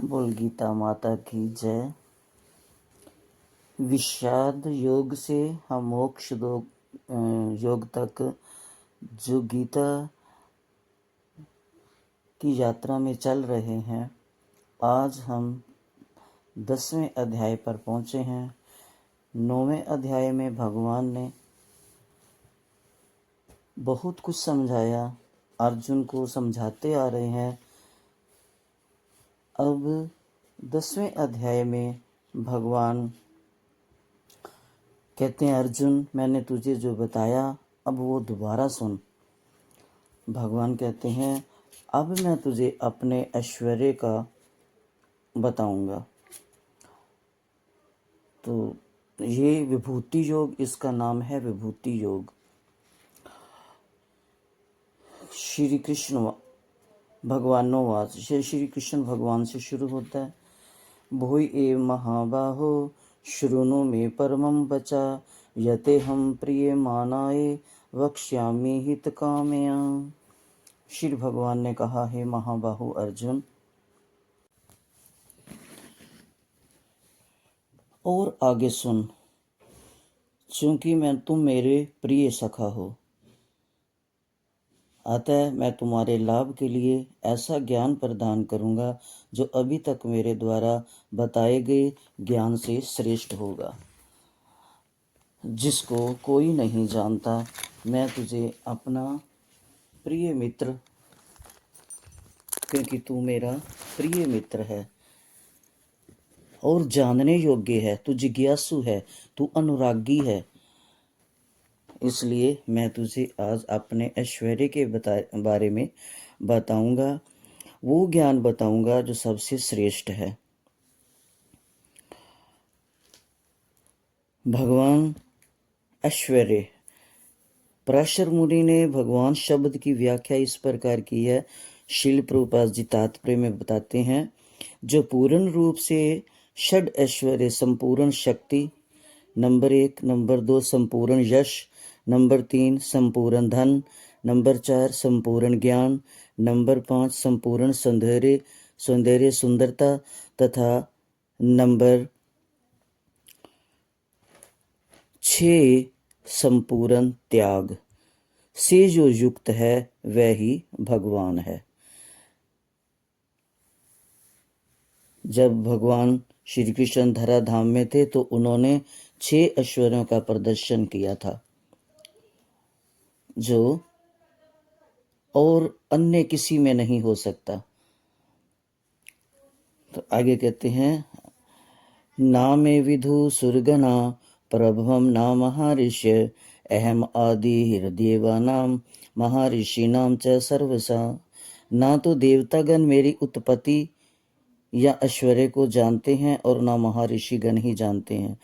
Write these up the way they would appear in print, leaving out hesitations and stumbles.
बोल गीता माता की जय। विषाद योग से हम मोक्ष योग तक जो गीता की यात्रा में चल रहे हैं, आज हम 10वें अध्याय पर पहुँचे हैं। 9वें अध्याय में भगवान ने बहुत कुछ समझाया, अर्जुन को समझाते आ रहे हैं। अब 10वें अध्याय में भगवान कहते हैं, अर्जुन मैंने तुझे जो बताया अब वो दोबारा सुन। भगवान कहते हैं, अब मैं तुझे अपने ऐश्वर्य का बताऊंगा। तो ये विभूति योग, इसका नाम है विभूति योग। श्री कृष्ण भगवानो वाच, श्री कृष्ण भगवान से शुरू होता है। भूय एव महाबाहो शृणु मे परमं वचा, यते हम प्रिय मानाय वक्ष्यामि हित कामया। श्री भगवान ने कहा, हे महाबाहु अर्जुन, और आगे सुन, क्योंकि तुम मेरे प्रिय सखा हो, अतः मैं तुम्हारे लाभ के लिए ऐसा ज्ञान प्रदान करूंगा जो अभी तक मेरे द्वारा बताए गए ज्ञान से श्रेष्ठ होगा, जिसको कोई नहीं जानता। मैं तुझे अपना प्रिय मित्र, क्योंकि तू मेरा प्रिय मित्र है और जानने योग्य है, तू जिज्ञासु है, तू अनुरागी है, इसलिए मैं तुझे आज अपने ऐश्वर्य के बारे में बताऊंगा, वो ज्ञान बताऊंगा जो सबसे श्रेष्ठ है। भगवान ऐश्वर्य, पराशर मुनि ने भगवान शब्द की व्याख्या इस प्रकार की है। श्रील प्रभुपाद जी तात्पर्य में बताते हैं, जो पूर्ण रूप से षड ऐश्वर्य, संपूर्ण शक्ति, नंबर 1, नंबर 2 संपूर्ण यश, नंबर 3 संपूर्ण धन, नंबर 4 संपूर्ण ज्ञान, नंबर 5 संपूर्ण सौंदर्य सुंदरता, तथा नंबर 6 संपूर्ण त्याग से जो युक्त है वह ही भगवान है। जब भगवान श्री कृष्ण धराधाम में थे तो उन्होंने 6 ऐश्वर्यों का प्रदर्शन किया था, जो और अन्य किसी में नहीं हो सकता। तो आगे कहते हैं, नामे विधु सुरगना प्रभवम ना महर्षि, अहम आदि हृदयवानाम महर्षिणाम च सर्वसा। ना तो देवतागण मेरी उत्पत्ति या ऐश्वर्य को जानते हैं और ना महर्षिगण ही जानते हैं,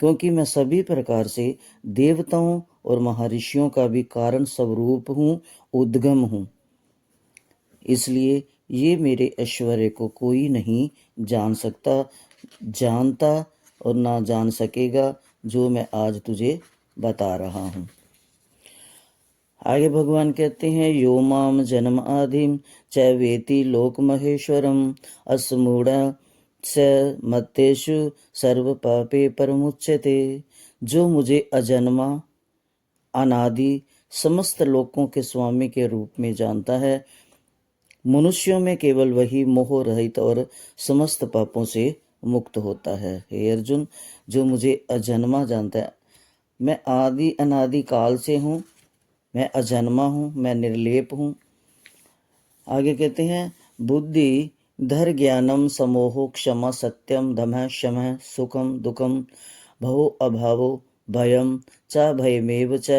क्योंकि मैं सभी प्रकार से देवताओं और महर्षियों का भी कारण स्वरूप हूँ, उद्गम हूँ। इसलिए ये मेरे ऐश्वर्य को कोई नहीं जान सकता, जानता और ना जान सकेगा, जो मैं आज तुझे बता रहा हूँ। आगे भगवान कहते हैं, यो माम जन्म आदिम च वेति लोक महेश्वरम, असमूढ़ा स मत्तेषु सर्व पापे परमुच्यते। जो मुझे अजन्मा, अनादि, समस्त लोकों के स्वामी के रूप में जानता है, मनुष्यों में केवल वही मोह रहित और समस्त पापों से मुक्त होता है। हे अर्जुन, जो मुझे अजन्मा जानता है, मैं आदि अनादि काल से हूँ, मैं अजन्मा हूँ, मैं निर्लेप हूँ। आगे कहते हैं, बुद्धि धर ज्ञानम समोहो क्षमा सत्यम दमः शमः सुखम दुखम भवो अभावो भयम च भयमेव च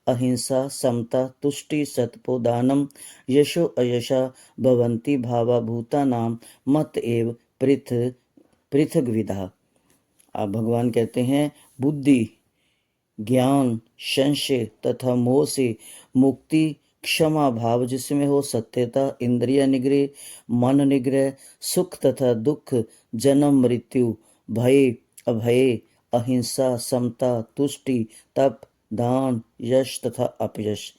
अहिंसा समता तुष्टि सत्पो दानम यशो अयशा भवन्ति भावा भूतानाम मत एव पृथक विधा। आप भगवान कहते हैं, बुद्धि, ज्ञान, संशय तथा मोह से मुक्ति, क्षमा भाव जिसमें हो, सत्यता, इंद्रिय निग्रह, मन निग्रह, सुख तथा दुख, जन्म मृत्यु, भय अभय, अहिंसा, समता, तुष्टि, तप, दान, यश तथा अपयश,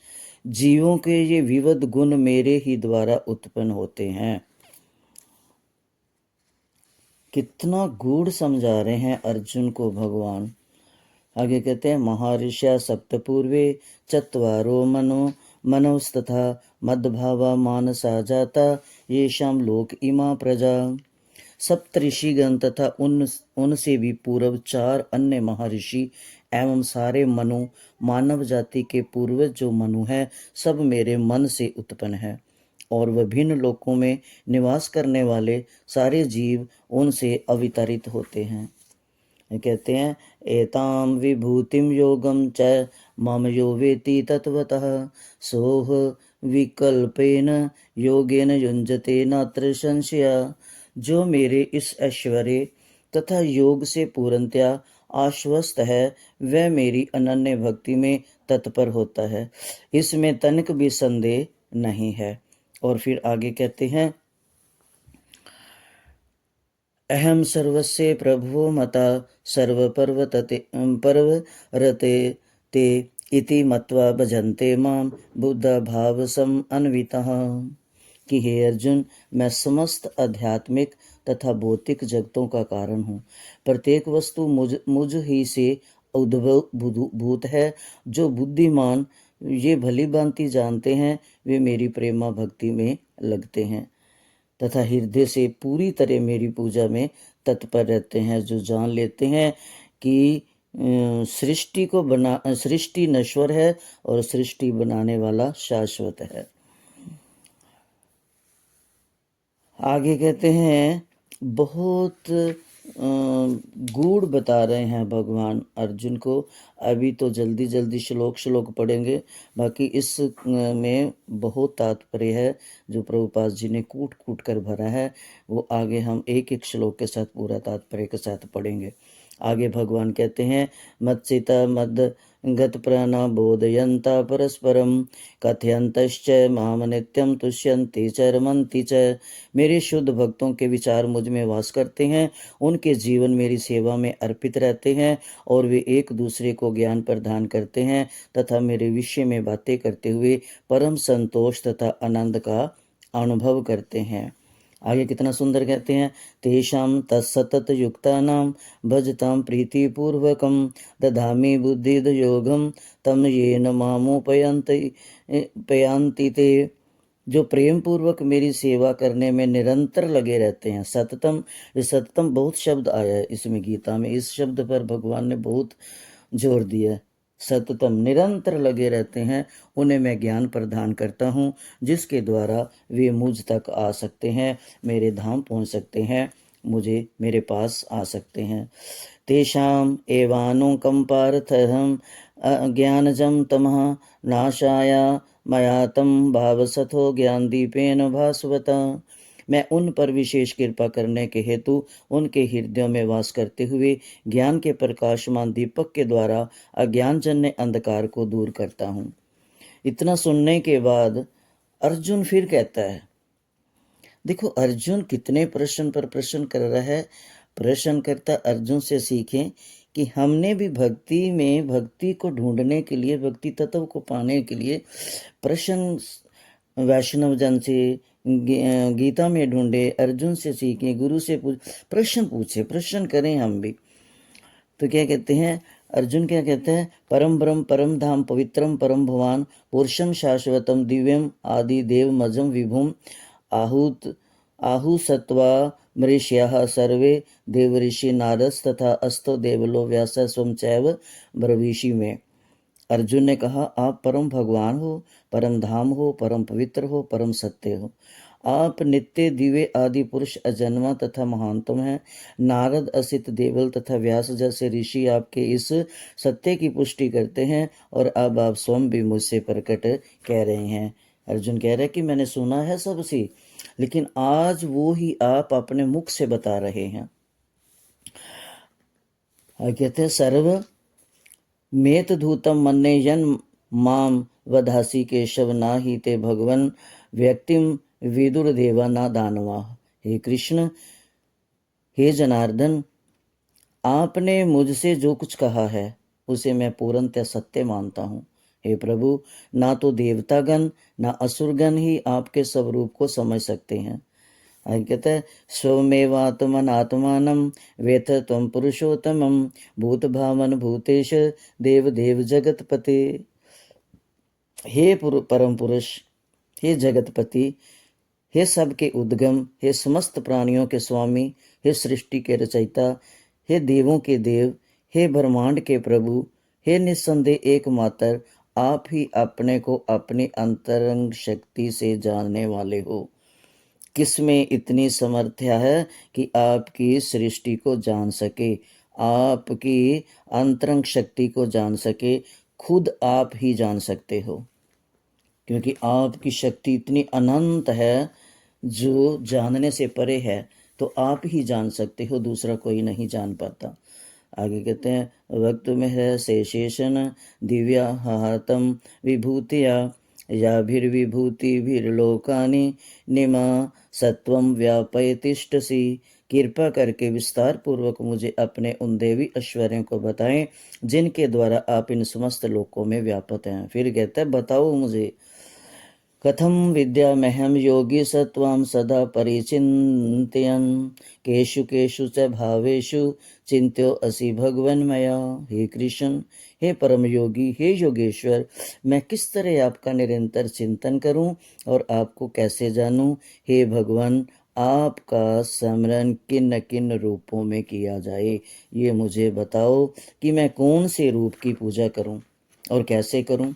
जीवों के ये विविध गुण मेरे ही द्वारा उत्पन्न होते हैं। कितना गूढ़ समझा रहे हैं अर्जुन को भगवान। आगे कहते हैं महर्षिया सप्तपूर्वे चत्वारो मनोस्तथा मद्भावा मानसा जाता येषाम लोक इमा प्रजा। सप्तऋषिगण तथा उनसे भी पूर्व 4 अन्य महर्षि एवं सारे मनु, मानव जाति के पूर्वज जो मनु है, सब मेरे मन से उत्पन्न है और विभिन्न लोकों में निवास करने वाले सारे जीव उनसे अवितरित होते हैं। कहते हैं एताम विभूतिम योगम च मम यो वेति तत्वतः सोह विकल्पेन योगेन युञ्जते नात्र संशय। जो मेरे इस ऐश्वर्य तथा योग से पूर्णतया आश्वस्त है वह मेरी अनन्य भक्ति में तत्पर होता है, इसमें तनिक भी संदेह नहीं है। और फिर आगे कहते हैं अहम सर्वस्य प्रभुो मता सर्वपर्वरते ते इति मत्वा भजन्ते माम बुद्ध भाव सम अन्वितः। कि हे अर्जुन, मैं समस्त आध्यात्मिक तथा भौतिक जगतों का कारण हूँ। प्रत्येक वस्तु मुझ ही से उद्भूत है। जो बुद्धिमान ये भली भांति जानते हैं वे मेरी प्रेमा भक्ति में लगते हैं तथा हृदय से पूरी तरह मेरी पूजा में तत्पर रहते हैं। जो जान लेते हैं कि सृष्टि नश्वर है और सृष्टि बनाने वाला शाश्वत है। आगे कहते हैं बहुत गूढ़ बता रहे हैं भगवान अर्जुन को। अभी तो जल्दी जल्दी श्लोक पढ़ेंगे, बाकी इस में बहुत तात्पर्य है जो प्रभुपाद जी ने कूट कूट कर भरा है। वो आगे हम एक एक श्लोक के साथ पूरा तात्पर्य के साथ पढ़ेंगे। आगे भगवान कहते हैं मत्सिता मद गत प्राणा बोधयंता परस्परम कथयंतश्च माम नित्यम तुष्यन्ति च रमन्ति च। मेरे शुद्ध भक्तों के विचार मुझ में वास करते हैं, उनके जीवन मेरी सेवा में अर्पित रहते हैं और वे एक दूसरे को ज्ञान प्रदान करते हैं तथा मेरे विषय में बातें करते हुए परम संतोष तथा आनंद का अनुभव करते हैं। आगे कितना सुंदर कहते हैं तेषां तत्सतत युक्तानां भजतां प्रीतिपूर्वकं दधामि बुद्धिद योगम तम येन मामुपयांति ते। जो प्रेम पूर्वक मेरी सेवा करने में निरंतर लगे रहते हैं। सततम, इस सततम बहुत शब्द आया है इसमें गीता में, इस शब्द पर भगवान ने बहुत जोर दिया है। सततम निरंतर लगे रहते हैं, उन्हें मैं ज्ञान प्रदान करता हूँ जिसके द्वारा वे मुझ तक आ सकते हैं, मेरे धाम पहुँच सकते हैं, मुझे मेरे पास आ सकते हैं। तेषाम एवानुकं पार्थहं ज्ञानजं तमः नाशाय मया तम भावसथो ज्ञान दीपेन भास्वता। मैं उन पर विशेष कृपा करने के हेतु उनके हृदयों में वास करते हुए ज्ञान के प्रकाशमान दीपक के द्वारा अज्ञानजन्य अंधकार को दूर करता हूँ। इतना सुनने के बाद अर्जुन फिर कहता है, देखो अर्जुन कितने प्रश्न पर प्रश्न कर रहा है। प्रश्न करता अर्जुन से सीखें कि हमने भी भक्ति में भक्ति को ढूंढने के लिए, भक्ति तत्व को पाने के लिए प्रश्न वैष्णव जन से गीता में ढूंढे, अर्जुन से सीखे, गुरु से प्रश्न पूछे, प्रश्न करें हम भी। तो क्या कहते हैं अर्जुन, क्या कहते हैं परम ब्रह्म परम धाम पवित्रम परम भवान पुरुषम शाश्वतम दिव्यम आदि देव मजम विभुम आहु सत्वा मृष्याः सर्वे देवऋषि नारस तथा अस्तो देवलो व्यास स्वम चैव ब्रवीषि में। अर्जुन ने कहा आप परम भगवान हो, परम धाम हो, परम पवित्र हो, परम सत्य हो। आप नित्य दिव्य आदि पुरुष अजन्मा तथा महानतम हैं। नारद असित देवल तथा व्यास जैसे ऋषि आपके इस सत्य की पुष्टि करते हैं और अब आप स्वयं भी मुझसे प्रकट कह रहे हैं। अर्जुन कह रहे हैं कि मैंने सुना है सबसे, लेकिन आज वो ही आप अपने मुख से बता रहे हैं। कहते हैं सर्व मेत धूतम मन्ने जन माम वधासी केशव ना ही ते भगवन व्यक्तिम विदुर देवा ना दानवा। हे कृष्ण, हे जनार्दन, आपने मुझसे जो कुछ कहा है उसे मैं पूर्णतः सत्य मानता हूँ। हे प्रभु, ना तो देवतागण ना असुरगण ही आपके स्वरूप को समझ सकते हैं। आगे कहता है स्वमेवात्मन आत्मानं वेथ त्वं पुरुषोत्तमं भूत भावन भूतेश देव देव जगतपते। हे परम पुरुष, हे जगतपति, हे सबके उद्गम, हे समस्त प्राणियों के स्वामी, हे सृष्टि के रचयिता, हे देवों के देव, हे ब्रह्मांड के प्रभु, हे निस्संदेह एकमात्र आप ही अपने को अपनी अंतरंग शक्ति से जानने वाले हो। किसमें इतनी समर्थ्या है कि आपकी सृष्टि को जान सके, आपकी अंतरंग शक्ति को जान सके, खुद आप ही जान सकते हो, क्योंकि आपकी शक्ति इतनी अनंत है जो जानने से परे है, तो आप ही जान सकते हो, दूसरा कोई नहीं जान पाता। आगे कहते हैं वक्त में है शेषेशन दिव्या हातम विभूतिया याभिर्विभूतिभिर्लोकानि निमा सत्वम व्यापयतिष्ठसि। कृपा करके विस्तार पूर्वक मुझे अपने उन देवी ऐश्वर्यों को बताएं जिनके द्वारा आप इन समस्त लोकों में व्यापक हैं। फिर कहते हैं बताओ मुझे कथम विद्यामहं योगी सत्वां सदा परिचिन्तयन् केषु केषु च भावेषु चिंत्यो असि भगवन्मया। हे कृष्ण, हे परम योगी, हे योगेश्वर, मैं किस तरह आपका निरंतर चिंतन करूं और आपको कैसे जानूं। हे भगवान, आपका स्मरण किन किन रूपों में किया जाए, ये मुझे बताओ कि मैं कौन से रूप की पूजा करूं और कैसे करूं।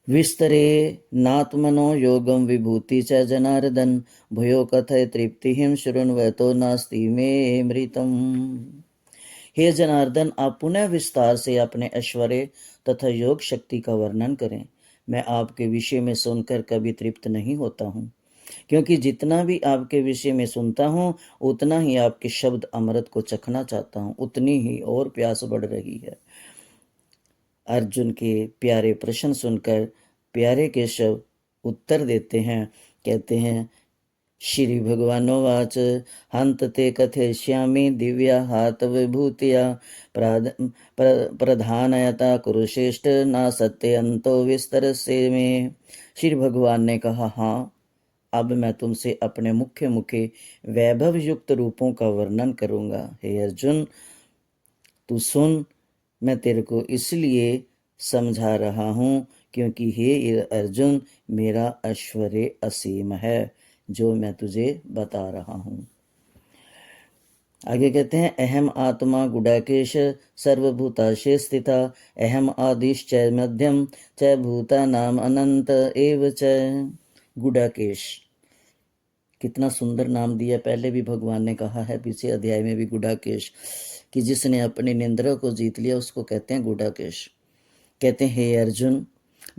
विस्तरे नात्मनो योगम विभूति च जनार्दन भयो कथय तृप्तिहिं शृण्वतो नास्ति मे मृतम। हे जनार्दन, आप पुनः विस्तार से अपने ऐश्वर्य तथा योग शक्ति का वर्णन करें। मैं आपके विषय में सुनकर कभी तृप्त नहीं होता हूँ, क्योंकि जितना भी आपके विषय में सुनता हूँ उतना ही आपके शब्द अमृत को चखना चाहता हूँ, उतनी ही और प्यास बढ़ रही है। अर्जुन के प्यारे प्रश्न सुनकर प्यारे केशव उत्तर देते हैं, कहते हैं श्री भगवानोवाच हंत ते कथयिष्यामि दिव्या हात विभूतिया प्रधानयता कुरुश्रेष्ठ ना सत्य अंतो विस्तर से में। श्री भगवान ने कहा, हाँ, अब मैं तुमसे अपने मुख्य मुखे वैभव युक्त रूपों का वर्णन करूंगा। हे अर्जुन, तू सुन, मैं तेरे को इसलिए समझा रहा हूँ क्योंकि हे अर्जुन, मेरा ऐश्वर्य असीम है जो मैं तुझे बता रहा हूँ। आगे कहते हैं अहम आत्मा गुडाकेश सर्वभूताशे स्थिता अहम आदिश्च मध्यम च भूता नाम अनंत एव च। गुडाकेश, कितना सुंदर नाम दिया। पहले भी भगवान ने कहा है, पीछे अध्याय में भी, गुडाकेश, कि जिसने अपनी निंद्रा को जीत लिया उसको कहते हैं गुडाकेश। कहते हैं हे अर्जुन,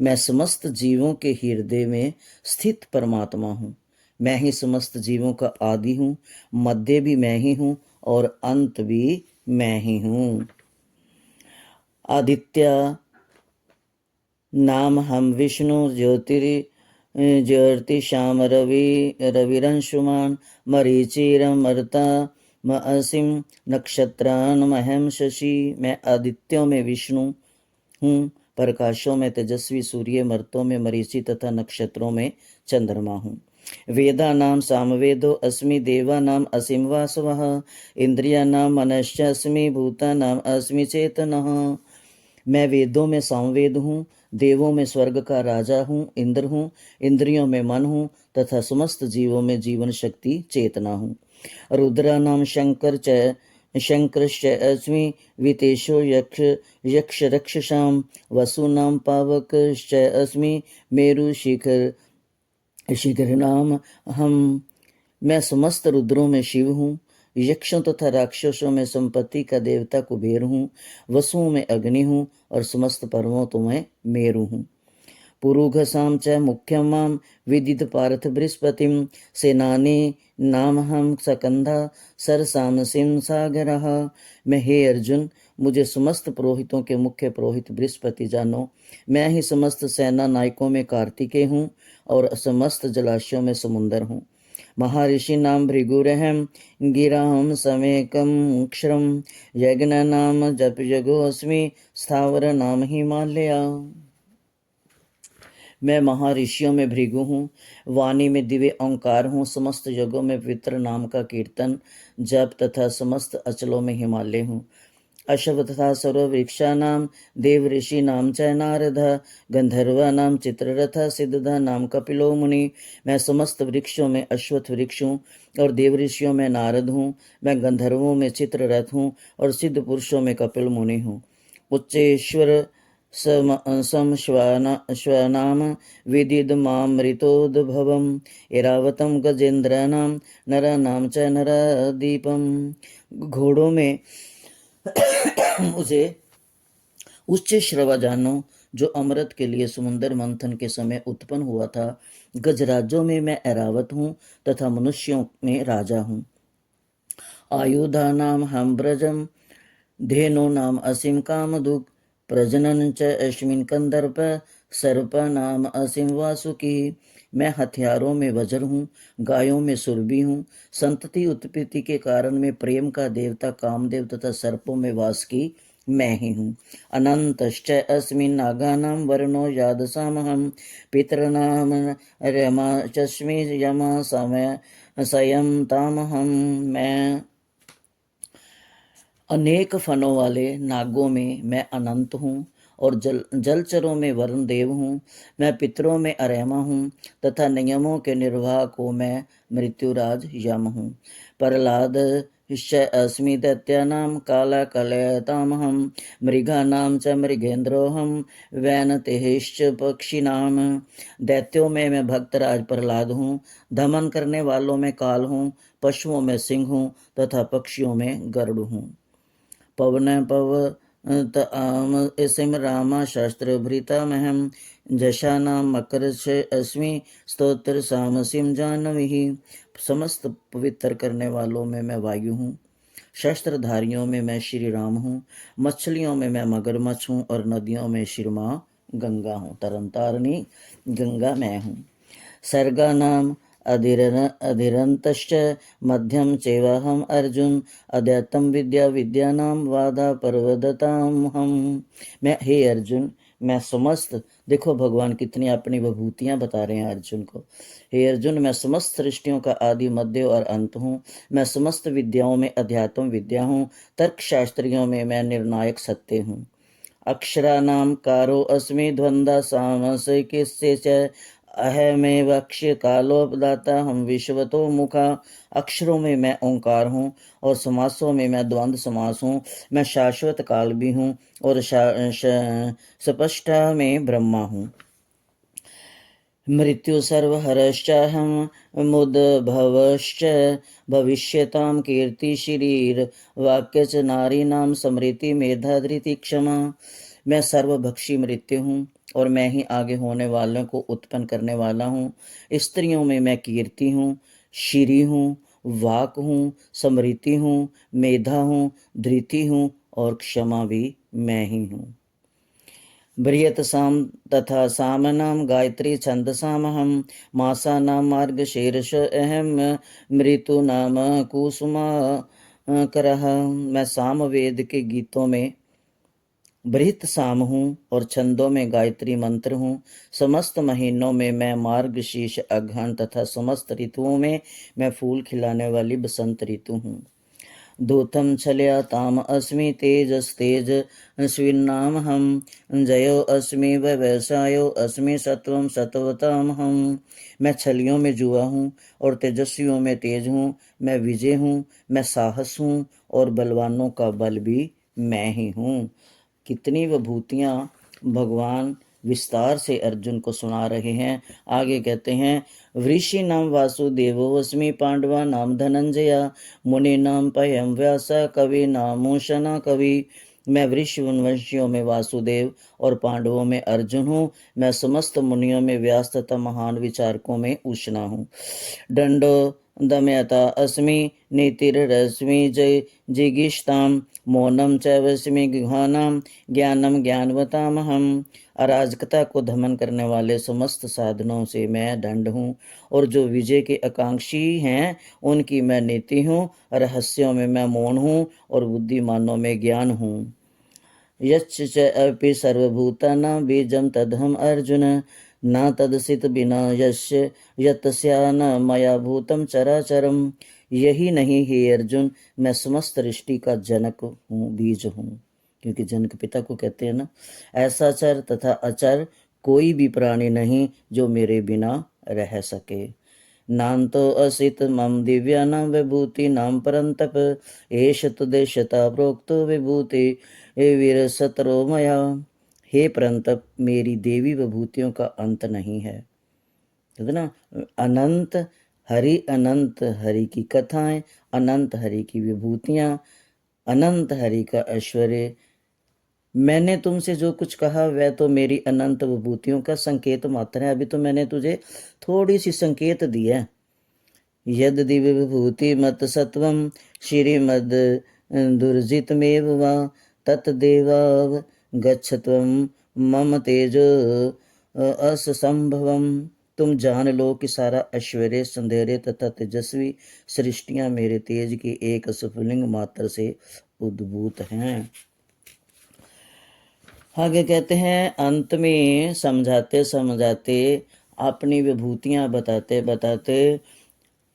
मैं समस्त जीवों के हृदय में स्थित परमात्मा हूँ। मैं ही समस्त जीवों का आदि हूँ, मध्य भी मैं ही हूँ और अंत भी मैं ही हूँ। आदित्य नाम हम विष्णु ज्योतिषाम रविरंशुमान मरीचिरमर्ता मअसिम नक्षत्रान महम शशि। मैं आदित्यों में विष्णु हूँ, प्रकाशों में तेजस्वी सूर्य, मर्तों में मरीचि तथा नक्षत्रों में चंद्रमा हूँ। वेदा नाम सामवेदो अस्मि देवा नाम असीम वासवः इंद्रिया नाम मनश्च अस्मि भूता नाम अस्मि चेतनः। मैं वेदों में सामवेद हूँ, देवों में स्वर्ग का राजा हूँ, इंद्र हूँ, इंद्रियों में मन हूँ तथा समस्त जीवों में जीवन शक्ति चेतना हूँ। रुद्रा नाम शंकरश्च अस्मि वितेशो यक्ष रक्षसां वसूनां पावकश्च अस्मि मेरु शिखर नाम हम। मैं समस्त रुद्रों में शिव हूँ, यक्षों तथा राक्षसों में संपत्ति का देवता कुबेर हूँ, वसुओं में अग्नि हूँ और समस्त पर्वतों में मेरु हूँ। पुरुघसां च मुख्यं मां विदित पार्थ बृहस्पतिं सेनानी नाम हम सकंधा सरसामसिं सागरः। मैं हे अर्जुन, मुझे समस्त पुरोहितों के मुख्य पुरोहित बृहस्पति जानो। मैं ही समस्त सेना नायकों में कार्तिकेय हूँ और समस्त जलाशयों में समुंदर हूँ। महर्षि नाम भृगुरहम गिराम समेकम क्षरम यज्ञ नाम जप जगो अस्मि स्थावर नाम हिमालया। मैं महर्षियों में भृगु हूँ, वाणी में दिव्य ओंकार हूँ, समस्त जगों में पवित्र नाम का कीर्तन जप तथा समस्त अचलों में हिमालय हूँ। अश्व तथा सर्व वृक्षानाम देव ऋषि नाम च नारद गंधर्वा नाम चित्ररथ सिद्ध नाम कपिलो मुनि। मैं समस्त वृक्षों में अश्वत्थ वृक्ष हूँ और देव ऋषियों में नारद हूँ। मैं गंधर्वों में चित्ररथ हूँ और सिद्ध पुरुषों में कपिल मुनि हूँ। उच्चेश्वर श्वनाम विदिद मामृतोद्भवम् ऐरावतं गजेन्द्राणां नराणां च नरदीपम्। घोड़ों में मुझे उच्च श्रवा जानो, जो अमृत के लिए समुद्र मंथन के समय उत्पन्न हुआ था। गजराजों में मैं ऐरावत हूँ तथा मनुष्यों में राजा हूँ। आयुधा नाम हम ब्रजम धेनो नाम असीम कामदुक प्रजनन च अश्विन कंदर्प सर्प नाम असीम वासुकी। मैं हथियारों में वज्र हूँ, गायों में सुरभि हूँ, संतति उत्पत्ति के कारण में प्रेम का देवता कामदेव तथा सर्पों में वासुकी मैं ही हूँ। अनंतश्च अस्मिन् नागानां वर्णो यादसामहं पितॄणां रमा चस्मि यमा समय स्वयं तामहं। मैं अनेक फनों वाले नागों में मैं अनंत हूँ और जलचरों में वरुण देव हूँ। मैं पितरों में अरेमा हूँ तथा नियमों के निर्वाह को मैं मृत्युराज यम हूँ। प्रहलाद अस्मि दैत्यानां काला कलयतामहं मृगानां च मृगेन्द्रोऽहं वैनतेश्च पक्षिणां। दैत्यों में मैं भक्तराज प्रहलाद हूँ, दमन करने वालों में काल हूँ, पशुओं में सिंह हूँ तथा पक्षियों में गरुड़ हूँ। पवन पव इसिम रामा शास्त्र भृतामहं जशानां मकर अस्मि स्तोत्र सामसिम जानवी। समस्त पवित्र करने वालों में मैं वायु हूँ, शस्त्रधारियों में मैं श्री राम हूँ, मछलियों में मैं मगरमच्छ हूँ और नदियों में श्रीमा गंगा हूँ। तरंतारिणी गंगा मैं हूँ। सर्गानाम अधिरंतश्च मध्यम चैवाहम अर्जुन अद्वैतम विद्या विद्यानां वादा परवदताम हम। मैं हे अर्जुन, मैं समस्त, देखो भगवान कितनी अपनी विभूतियां बता रहे हैं अर्जुन को। हे अर्जुन, मैं समस्त सृष्टियों का आदि मध्य और अंत हूँ। मैं समस्त विद्याओं में अध्यात्म विद्या हूँ। तर्क शास्त्रियों में मैं निर्णायक सत्य हूँ। अक्षराणाम कारो अस्मि द्वंद्वा सामसिकस्य च अहमेव अक्षय कालोपदाता हम विश्वतो मुखा। अक्षरों में मैं ओंकार हूँ और समासों में मैं द्वंद्व समास हूँ। मैं शाश्वत काल भी हूँ और स्पष्टा में ब्रह्मा हूँ। मृत्यु सर्वहरश्चाहं मुद्भवश्च भविष्यतां कीर्ति शरीर वाक्य च नारीणां स्मृति मेधा धृति क्षमा। मैं सर्वभक्षी मृत्यु हूँ और मैं ही आगे होने वालों को उत्पन्न करने वाला हूँ। स्त्रियों में मैं कीर्ति हूँ, श्री हूँ, वाक हूँ, स्मृति हूँ, मेधा हूँ, धृति हूँ और क्षमा भी मैं ही हूँ। बृहत्साम तथा सामनाम गायत्री छंदसामहं मासानां मार्गशीर्ष अहम मृत्यु नाम कुसुमा करह। मैं सामवेद के गीतों में बृहत साम हूँ और छंदों में गायत्री मंत्र हूँ। समस्त महीनों में मैं मार्गशीर्ष अगहन तथा समस्त ऋतुओं में मैं फूल खिलाने वाली बसंत ऋतु हूँ। दूतम छलया ताम अस्मि तेजस्तेज स्विन्नाम हम जयो अस्मि व्यवसायो अस्मि सत्वम सत्वताम हम। मैं छलियों में जुआ हूँ और तेजस्वियों में तेज हूँ। मैं विजय हूँ, मैं साहस हूँ और बलवानों का बल भी मैं ही हूँ। कितनी विभूतियाँ भगवान विस्तार से अर्जुन को सुना रहे हैं। आगे कहते हैं, वृषि नाम वासुदेवोऽस्मि पांडवा नाम धनंजया मुनि नाम पयम व्यास कवि नामोशना कवि। मैं वृषवंशियों में वासुदेव और पांडवों में अर्जुन हूँ। मैं समस्त मुनियों में व्यास तथा महान विचारकों में उष्णा हूँ। दंडो दमयता अस्मि नीतिरस्मि जय जिगीषताम मौनम च वस्मि गुहानाम ज्ञानम ज्ञानवतामहम। अराजकता को दमन करने वाले समस्त साधनों से मैं दंड हूँ और जो विजय के आकांक्षी हैं उनकी मैं नीति हूँ। रहस्यों में मैं मौन हूँ और बुद्धिमानों में ज्ञान हूँ। यच्च च अपि सर्वभूतानां बीजं तदहम् अर्जुन न तदसित बिना यस्य यतस्या न मया भूतम चराचरम। यही नहीं हे अर्जुन, मैं समस्त सृष्टि का जनक हूँ, बीज हूँ, क्योंकि जनक पिता को कहते हैं ना। ऐसा चर तथा अचर कोई भी प्राणी नहीं जो मेरे बिना रह सके। नान्तो असित मम दिव्या नाम विभूति नाम परंतप, एष तुदेशता प्रोक्तो विभूति विरसतरो मया। हे परंतप, मेरी देवी विभूतियों का अंत नहीं है, है ना। अनंत हरि की कथाएं, अनंत हरि की विभूतियां, अनंत हरि का ऐश्वर्य। मैंने तुमसे जो कुछ कहा वह तो मेरी अनंत विभूतियों का संकेत मात्र है। अभी तो मैंने तुझे थोड़ी सी संकेत दी है। यदि विभूति मत सत्वम श्रीमद दुर्जितमेव वा तत्देवाव गच्छत्वम मम तेजो असंभवम। तुम जान लो कि सारा ऐश्वर्य, संधेर्य तथा तेजस्वी सृष्टियां मेरे तेज की एक स्फुलिंग मात्र से उद्भूत हैं। आगे कहते हैं, अंत में समझाते समझाते, अपनी विभूतियां बताते बताते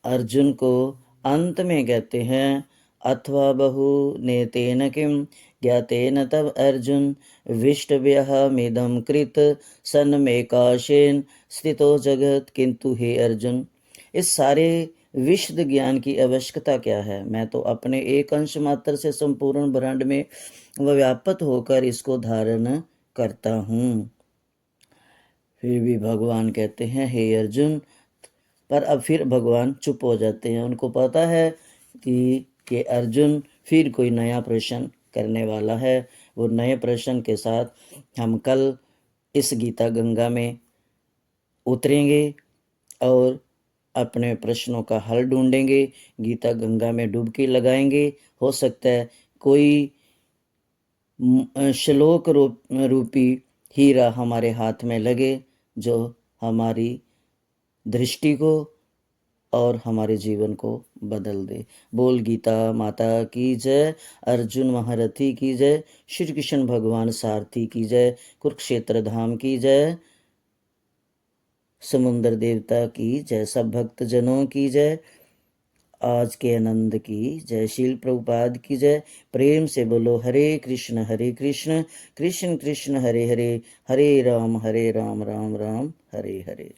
अर्जुन को अंत में कहते हैं, अथवा बहु नेतेन किम ज्ञातेन तब अर्जुन विष्टव्यहमिदं कृत सन्मेकाशेन स्थितो जगत। किंतु हे अर्जुन, इस सारे विशद ज्ञान की आवश्यकता क्या है? मैं तो अपने एक अंश मात्र से संपूर्ण ब्रह्मांड में व्याप्त होकर इसको धारण करता हूँ। फिर भी भगवान कहते हैं, हे अर्जुन, पर अब फिर भगवान चुप हो जाते हैं। उनको पता है कि अर्जुन फिर कोई नया प्रश्न करने वाला है। वो नए प्रश्न के साथ हम कल इस गीता गंगा में उतरेंगे और अपने प्रश्नों का हल ढूंढेंगे, गीता गंगा में डुबकी लगाएंगे। हो सकता है कोई श्लोक रूपी हीरा हमारे हाथ में लगे, जो हमारी दृष्टि को और हमारे जीवन को बदल दे। बोल गीता माता की जय, अर्जुन महारथी की जय, श्री कृष्ण भगवान सारथी की जय, कुरुक्षेत्र धाम की जय, समुद्र देवता की जय, सब भक्त जनों की जय, आज के आनंद की जय, शील प्रभुपाद की जय। प्रेम से बोलो हरे कृष्ण कृष्ण कृष्ण हरे हरे, हरे राम राम राम हरे हरे।